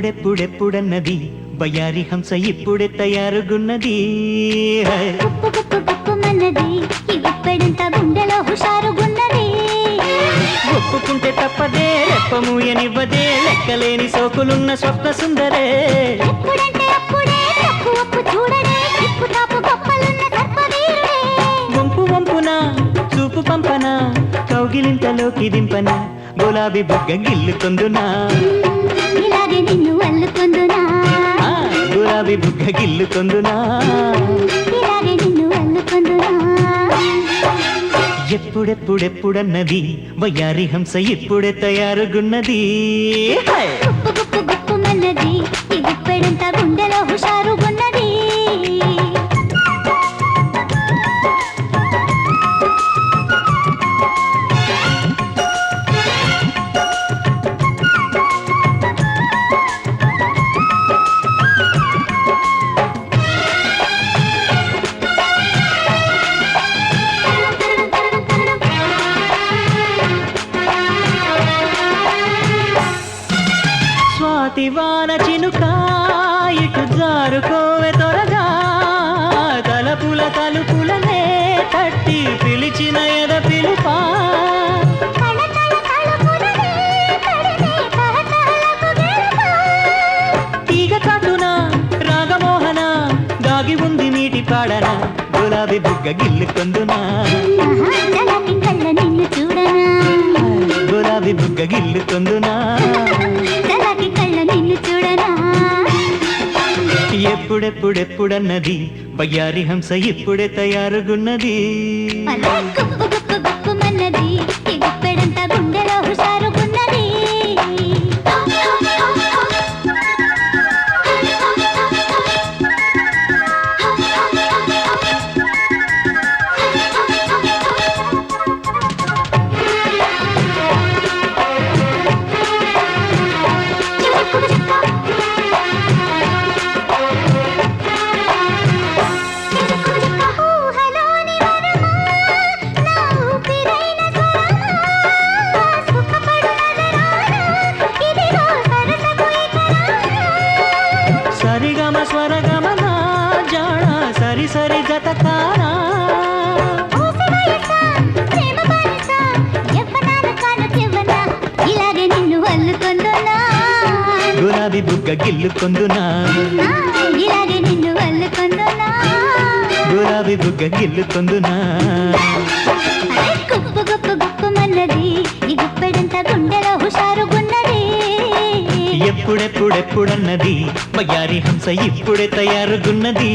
ఎప్పుడెప్పుడెప్పుడన్నది బయారి హంస ఇప్పుడే తయారుగున్నది గుప్పుమన్నది ఇప్పుడంతా గుండెలో హుషారుగున్నది ఒప్పుకుంటే తప్పదే రెప్పమూయనివ్వదే లెక్కలేని సోకులున్న స్వప్న సుందరే ఎప్పుడంటే అప్పుడే తప్పు ఒప్పు చూడడే టిప్పు టాపు గొప్పలున్న సర్పవీరుడే వంపు వంపున చూపు పంపన కౌగిలింతలోకి దింపన గులాబీ బుగ్గ గిల్లుకొందునా ఇలాగే నిన్ను అల్లుకొందునా గులాబీ బుగ్గ గిల్లుకొందునా ఇలాగే నిన్ను అల్లుకొందునా ఎప్పుడెప్పుడెప్పుడన్నది వయ్యారి హంస ఇప్పుడే తయారుగున్నది గుప్పుమన్నది ఇప్పుడంతా గుండెలో హుషారుగున్నది స్వాతివాన చినుక ఇటు జారుకోవె త్వరగా తలపుల తలుపులనే తట్టి పిలిచిన ఎద పిలుపా తీగ చాటున రాగమోహన దాగి ఉంది నీటి పాడన గులాబీ బుగ్గ గిల్లుకొందునా కళ్ళ నిన్ను చూడనా గులాబీ బుగ్గ గిల్లుకొందునా కళ్ళ నిన్ను చూడనా ఎప్పుడెప్పుడెప్పుడన్నది వయ్యారి హంస ఇప్పుడే తయారుగున్నది గుప్పుమన్నది ఇప్పుడంతా గుండెలో హుషారుగున్నది సరిగమ స్వరగమన జాణ సరి సరి జతకానా ఇలాగే నిన్ను అల్లుకొందునా గులాబీ బుగ్గ గిల్లుకొందునా ఇలాగే నిన్ను అల్లుకొందునా గులాబీ బుగ్గ గిల్లుకొందునా గుప్పుమన్నది ఇప్పుడంతా గుండెలో హుషారుగున్నది ఎప్పుడెప్పుడెప్పుడన్నది వయ్యారి హంస ఇప్పుడే తయారుగున్నది